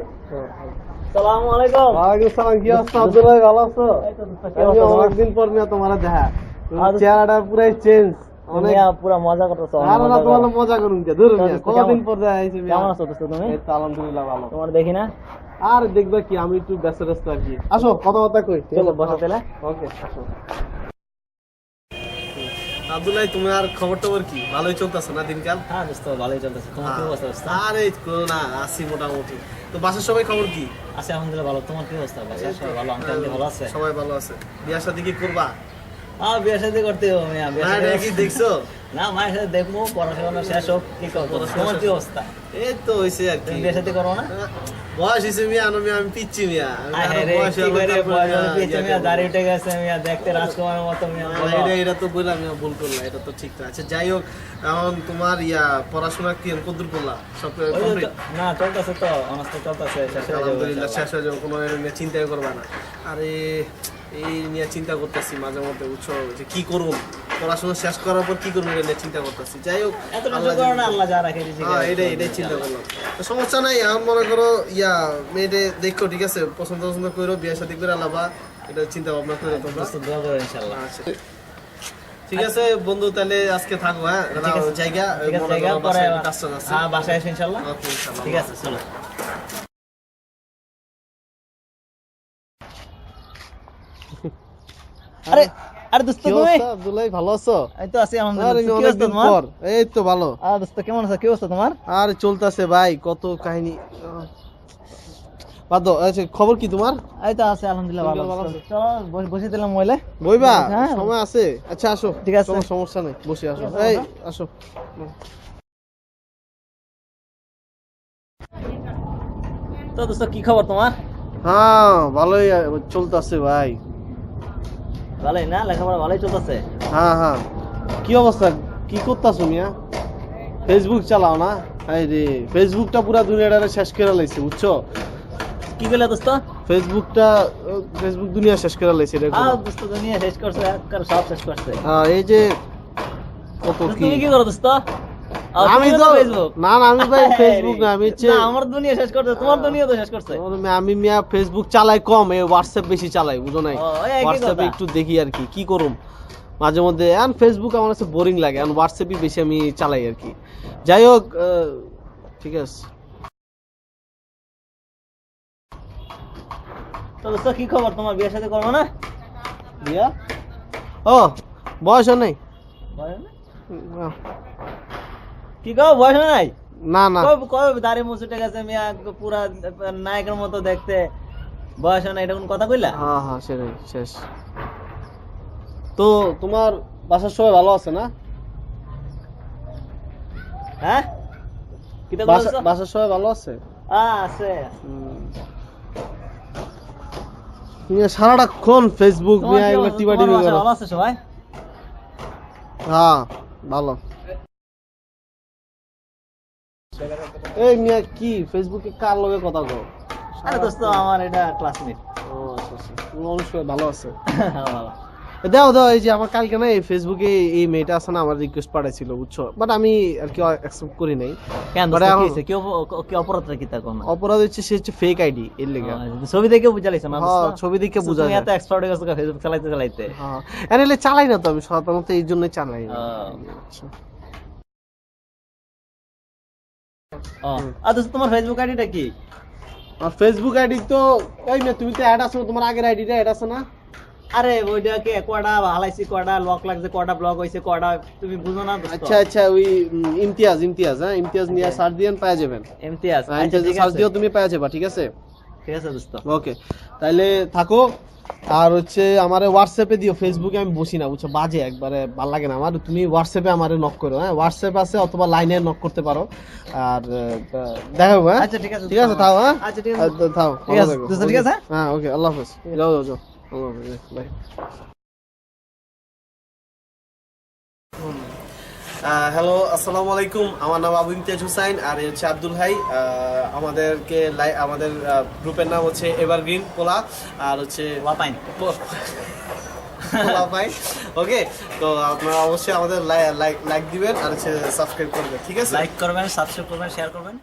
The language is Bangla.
আসসালামু আলাইকুম। ওয়ালাইকুম সালাম। কি অবস্থা আব্দুল ভাই, ভালো আছো? অনেকদিন পর নিয়ে তোমার দেখা, চেহারাটা পুরাই চেঞ্জ। অনেক পুরো মজা করতেছো। না তোমার মজা করুন কে দূর মিয়া, কতদিন পর দেখা হইছে মিয়া। কেমন আছো দোস্ত তুমি? এই তো আলহামদুলিল্লাহ ভালো। তোমার দেখি না। আর দেখবা কি, আমি একটু ব্যস্ত আর কি। আসো কথা কই। চলো বসো তাহলে। ওকে আসো। আব্দুল্লাহ, তুমি আর খবর কি? ভালোই চলতেছে না দিনকাল? হ্যাঁ দোস্ত, ভালোই চলতেছে। তোমার কি অবস্থা দোস্ত? আরে করোনা আছি মোটামুটি। তো বাসার সবাই খবর কি? আছে আলহামদুলিল্লাহ ভালো। তোমার কি অবস্থা? বাসায় সবাই ভালো? আঙ্কেল আন্টি ভালো আছে? সবাই ভালো আছে। বিয়ার সাথে কি করবা? হ্যাঁ, বিয়ে শাদী করতে হবে মিয়া। বিয়ে শাদী কি দেখছো? না, মায়ের সাথে দেখবো, পড়াশোনা শেষ হোক। কি করবো? তোমার কি অবস্থা? এই তো হইছে আর কি। তুমি বিয়ে শাদী করো না? বয়স হইছে মিয়া, আমি পিচ্ছি মিয়া। দাড়ি উঠে গেছে মিয়া, দেখতে রাজকুমারের মতো মিয়া। এটা তো বললাম মিয়া, ভুল করলাম। এটা তো ঠিক না। আচ্ছা যাই হোক, এখন তোমার পড়াশোনা কি কতদূর করলা? সব কমপ্লিট? না, চলতেছে তো, অনার্স তো চলতেছে, শেষ হয়ে যাবে। আলহামদুলিল্লাহ শেষ হয়ে যাবে, কোনো নিয়ে চিন্তাই করবা না। আরে এই নিয়ে চিন্তা করতেছি মাঝে মধ্যে, বুঝছো, যে কি করব, পড়াশোনা শেষ করার পর কি করবো এটা নিয়ে চিন্তা করতেছি। যাই হোক, আল্লাহ যা রাখে এটাই চিন্তা করলাম। তো সমস্যা নাই। এখন মনে করো মেয়েটে দেখো, ঠিক আছে, পছন্দ করো, বিয়ে শাদী করে আলাবা, এটা চিন্তা ভাবনা করে তোমরা। দোয়া করো ইনশাআল্লাহ। আচ্ছা ঠিক আছে বন্ধু, তাহলে আজকে থাকো। হ্যাঁ, জায়গা পরে কাজটা আছে। হ্যাঁ, বাসায় এসে ইনশাআল্লাহ। ওকে ইনশাআল্লাহ। ঠিক আছে, চলো। আরে আরে দোস্ত, কি তুমি? অবস্থা আব্দুল্লাহ, ভালো আছো? এই তো আছি আলহামদুলিল্লাহ। কি অবস্থা অনেকদিন তোমার? পর। এই তো ভালো। দোস্ত কেমন আছো? কি অবস্থা তোমার? আর চলতেছে ভাই, কত কাহিনী। বাদ দাও। আচ্ছা, খবর কি তোমার? এই তো আছে আলহামদুলিল্লাহ ভালো। ভালো আছো? চলো বসে দিলাম মোবাইলে। বইবা? হ্যাঁ। সময় আছে? আচ্ছা আসো। ঠিক আছে। কোনো সমস্যা নেই, বসে আসো। ঠিক আছে, এই বসো। আসো। তো দোস্ত কি খবর তোমার? হ্যাঁ, ভালোই চলতেছে ভাই। ভালোই না? লেখাপড়া ভালোই চলতেছে? হ্যাঁ। কি অবস্থা, কি করতেছো মিয়া? ফেসবুক চালাও না? এই রে, ফেসবুকটা পুরা দুনিয়াটা শেষ করে লাইছে, বুঝছো? কি বলে দোস্ত? ফেসবুক দুনিয়া শেষ করে লাইছে। দোস্ত দুনিয়া শেষ করছে, একবার সব শেষ করছে। এই যে কত কি। তুমি কি করো দোস্ত? আমি তো ফেসবুক। না আমি ভাই ফেসবুক না, আমি না, আমার দুনিয়া শেষ করছে, তোমার দুনিয়া তো শেষ করছে। আমি মিয়া ফেসবুক চালাই কম, এই হোয়াটসঅ্যাপ বেশি চালাই, বুঝো নাই? একই হোয়াটসঅ্যাপে কথা। একটু দেখি আর কি করুম মাঝে মধ্যে। এখন ফেসবুক আমার কাছে বোরিং লাগে, এখন হোয়াটসঅ্যাপই বেশি আমি চালাই আর কি। যাই হোক, ঠিক আছে। তো দোস্ত কি খবর তোমার? বিয়ের সাথে করবো না? বিয়া? ও, বয়স নেই। কি কও, বয়স নাই? না কবে দাড়ি মুছ উঠে গেছে মিয়া, পুরা নায়কের মতো দেখতে, বয়স নাই, এটা কোন কথা কইলা? হ্যাঁ সেটাই শেষ। তো তোমার বাসার সবাই ভালো আছে না? হ্যাঁ, কিটা বলছো? বাসার সবাই ভালো আছে? আছে। সারাটাক্ষণ ফেসবুক নিয়ে এগুলো টিপাটিপি করো। ভালো আছে সবাই? হ্যাঁ ভালো। এই মিয়া কি ফেসবুকে কার লগে কথা কও? আরে দোস্ত, আমার এটা ক্লাসমেট। ও আচ্ছা, অবশ্যই ভালো আছে। ভালো। দাও এই যে আমার কালকে না এই ফেসবুকে এই মেয়েটা আছে না, আমার রিকোয়েস্ট পাঠাইছিল, বুঝছো, বাট আমি আর কি অ্যাকসেপ্ট করি নাই। কেন দোস্ত, কি অপরাধটা কি তা কোন? অপরাধ হচ্ছে সে হচ্ছে ফেক আইডি, এর লেগে। ছবি দেখে বুঝাইছো না দোস্ত? ছবি দেখে বুঝা যায়। তুমি এত এক্সপার্ট হয়ে গেছো ফেসবুক চালাইতে। হ্যাঁ, এনে চালাই না তো আমি সাধারণত, এই জন্যই চালাই না। দোস্ত তোমার ফেসবুক আইডিটা কি? আর ফেসবুক আইডি তো এই না, তুমি তো অ্যাড আছো, তোমার আগের আইডিটা অ্যাড আছে না? আরে ওইটাকে কয়টা হালাইছি, কয়টা লক লাগছে, কয়টা ব্লক হইছে, কয়টা তুমি বুঝো না দোস্ত? আচ্ছা ওই ইমতিয়াজ, হ্যাঁ, ইমতিয়াজ নিয়ে সার্চ দিয়েন পাওয়া যাবেন। ইমতিয়াজ সার্চ দিও, তুমি পাওয়া যাবে। ঠিক আছে দোস্ত। ওকে, তাইলে থাকো। আর হচ্ছে আমারে হোয়াটসঅ্যাপে দিও, ফেসবুকে আমি বসি না, বুঝছো, বাজে একবারে, ভালো লাগে না আমার। তুমি হোয়াটসঅ্যাপে আমারে নক করো। হ্যাঁ, হোয়াটসঅ্যাপ আছে, অথবা লাইনে নক করতে পারো। আর দেখো। হ্যাঁ আচ্ছা ঠিক আছে থাও। হ্যাঁ আচ্ছা ঠিক আছে থাও। ঠিক আছে। হ্যাঁ ওকে, আল্লাহ হাফেজ। যাও আল্লাহ হাফেজ, বাই। হ্যালো, আসসালামু আলাইকুম। আমার নাম আবু ইমতিয়াজ হুসাইন, আর হচ্ছে আব্দুল ভাই। আমাদের গ্রুপের নাম হচ্ছে এভারগ্রিন পোলা, আর হচ্ছে ওকে। তো আপনারা অবশ্যই আমাদের লাইক দিবেন, আর হচ্ছে সাবস্ক্রাইব করবেন। ঠিক আছে, লাইক করবেন, সাবস্ক্রাইব করবেন, শেয়ার করবেন।